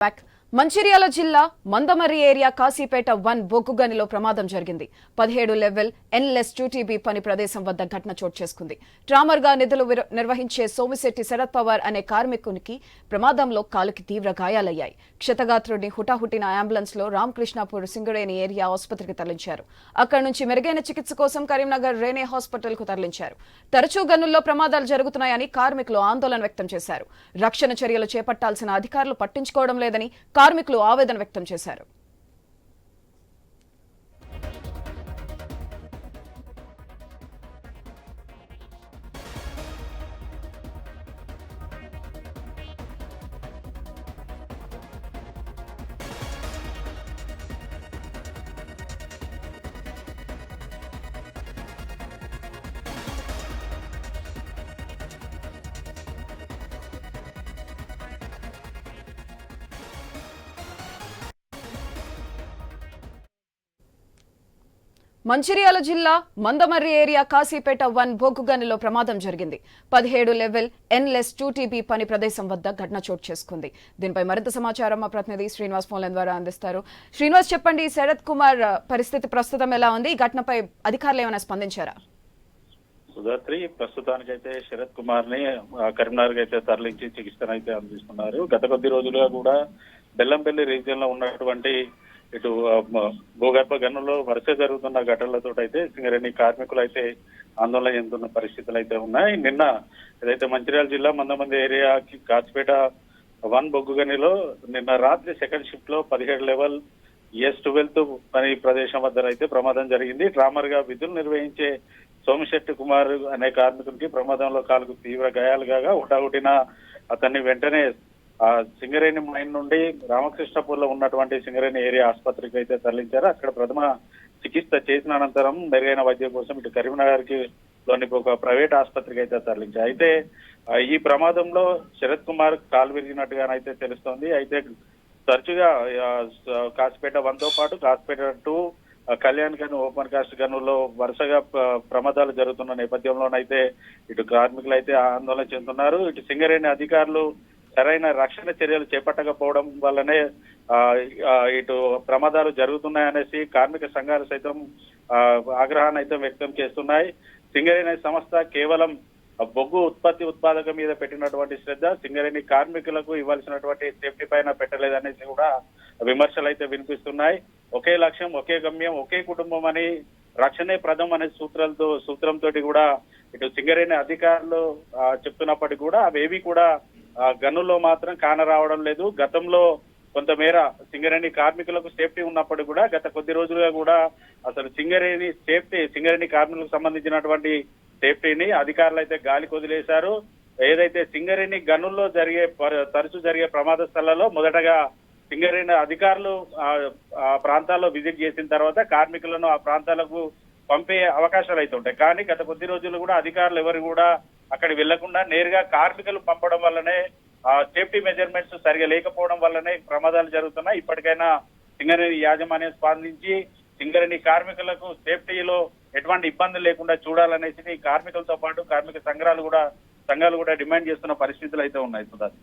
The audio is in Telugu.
బ్యాక్ మంచిర్యాల జిల్లా మందమర్రి ఏరియా కాశీపేట 1 బొగ్గుగనిలో ప్రమాదం జరిగింది. 17 లెవెల్ ఎన్లెస్ 2TB పని ప్రదేశం వద్ద ఘటన చోటు చేసుకుంది. ట్రామర్గా నిధులు నిర్వహించే సోమిశెట్టి శరత్ పవార్ అనే కార్మికునికి ప్రమాదంలో కాలుకి తీవ్ర గాయాలయ్యాయి. క్షతగాత్రుడిని హుటాహుటిన అంబులెన్స్ లో రామకృష్ణాపూర్ సింగరేణి ఏరియా ఆసుపత్రికి తరలించారు. అక్కడి నుంచి మెరుగైన చికిత్స కోసం కరీంనగర్ రేనే హాస్పిటల్ కు తరలించారు. తరచూ గనుల్లో ప్రమాదాలు జరుగుతున్నాయని కార్మికులు ఆందోళన వ్యక్తం చేశారు. రక్షణ చర్యలు చేపట్టాల్సిన అధికారులు పట్టించుకోవడం లేదని కార్మికులు ఆవేదన వ్యక్తం చేశారు. మంచిర్యాల జిల్లా మందమర్రి ఏరియా కాశీపేట 1 బొగ్గుగనిలో ప్రమాదం జరిగింది. 17 లెవెల్ ఎన్లెస్ 2TB పని ప్రదేశం వద్ద ఘటన చోటు చేసుకుంది. దీనిపై మరింత సమాచారం మా ప్రతినిధి శ్రీనివాస్ ఫోన్ లైన్ ద్వారా అందిస్తారు. శ్రీనివాస్, చెప్పండి, శరత్ కుమార్ పరిస్థితి ప్రస్తుతం ఎలా ఉంది? ఈ ఘటనపై అధికారులు ఏమైనా స్పందించారా? సుధాత్రి, ప్రస్తుతానికైతే శరత్ కుమార్ ని కరీంనగర్ అయితే తరలించి చికిత్సనైతే అందిస్తున్నారు. గత కొద్ది రోజులుగా కూడా బెల్లంపల్లి రీజియన్ లో ఉన్నటువంటి ఇటు భూగర్భ గనుల్లో వరుస జరుగుతున్న ఘటనలతో అయితే సింగరేణి కార్మికులు అయితే ఆందోళన చెందుతున్న పరిస్థితులు అయితే ఉన్నాయి. నిన్న ఏదైతే మంచిర్యాల జిల్లా మందమంది ఏరియా కాచిపేట 1 బొగ్గు గనిలో నిన్న రాత్రి సెకండ్ షిఫ్ట్ లో 17 లెవెల్ S12 పని ప్రదేశం వద్ద అయితే ప్రమాదం జరిగింది. ట్రామర్ గా విధులు నిర్వహించే సోమిశెట్టి కుమార్ అనే కార్మికుడికి ప్రమాదంలో కాలుకు తీవ్ర గాయాలు కాగా హుటాహుటిన అతన్ని వెంటనే సింగరేణి మైన్ నుండి రామకృష్ణపూర్ లో ఉన్నటువంటి సింగరేణి ఏరియా ఆసుపత్రికి అయితే తరలించారు. అక్కడ ప్రథమ చికిత్స చేసిన అనంతరం మెరుగైన వైద్యం కోసం ఇటు కరీంనగర్ కి లోని ఒక ప్రైవేట్ ఆసుపత్రికి అయితే తరలించారు. అయితే ఈ ప్రమాదంలో శరత్ కుమార్ కాలు విరిగినట్టుగానైతే తెలుస్తోంది. అయితే తరచుగా కాసిపేట 1 తో పాటు కాసిపేట 2 కళ్యాణ్ గను ఓపెన్ కాస్ట్ గనుల్లో వరుసగా ప్రమాదాలు జరుగుతున్న నేపథ్యంలోనైతే ఇటు కార్మికులు అయితే ఆందోళన చెందుతున్నారు. ఇటు సింగరేణి అధికారులు సరైన రక్షణ చర్యలు చేపట్టకపోవడం వల్లనే ఇటు ప్రమాదాలు జరుగుతున్నాయనేసి కార్మిక సంఘాలు సైతం ఆగ్రహాన్ని అయితే వ్యక్తం చేస్తున్నాయి. సింగరేణి సంస్థ కేవలం బొగ్గు ఉత్పాదకం మీద పెట్టినటువంటి శ్రద్ధ సింగరేణి కార్మికులకు ఇవ్వాల్సినటువంటి సేఫ్టీ పైన పెట్టలేదనేసి కూడా విమర్శలు అయితే వినిపిస్తున్నాయి. ఒకే లక్ష్యం, ఒకే గమ్యం, ఒకే కుటుంబం అని రక్షణే ప్రథం అనే సూత్రంతో కూడా ఇటు సింగరేణి అధికారులు చెప్తున్నప్పటికీ కూడా అవేవి కూడా గనుల్లో మాత్రం కానరావడం లేదు. గతంలో కొంతమేర సింగరేణి కార్మికులకు సేఫ్టీ ఉన్నప్పటికీ కూడా గత కొద్ది రోజులుగా కూడా అసలు సింగరేణి కార్మికులకు సంబంధించినటువంటి సేఫ్టీని అధికారులు అయితే గాలికి వదిలేశారు. ఏదైతే సింగరేణి గనుల్లో తరచూ జరిగే ప్రమాద స్థలాల్లో మొదటగా సింగరేణి అధికారులు ఆ ప్రాంతాల్లో విజిట్ చేసిన తర్వాత కార్మికులను ఆ ప్రాంతాలకు పంపే అవకాశాలు అయితే ఉంటాయి. కానీ గత కొద్ది రోజులు కూడా అధికారులు ఎవరు కూడా అక్కడికి వెళ్లకుండా నేరుగా కార్మికులు పంపడం వల్లనే సేఫ్టీ మెజర్మెంట్స్ సరిగా లేకపోవడం వల్లనే ప్రమాదాలు జరుగుతున్నాయి. ఇప్పటికైనా సింగరేణి యాజమాన్యం స్పందించి సింగరేణి కార్మికులకు సేఫ్టీలో ఎటువంటి ఇబ్బందులు లేకుండా చూడాలనేసి కార్మికులతో పాటు కార్మిక సంఘాలు కూడా డిమాండ్ చేస్తున్న పరిస్థితులు అయితే ఉన్నాయి. సుధాకర్.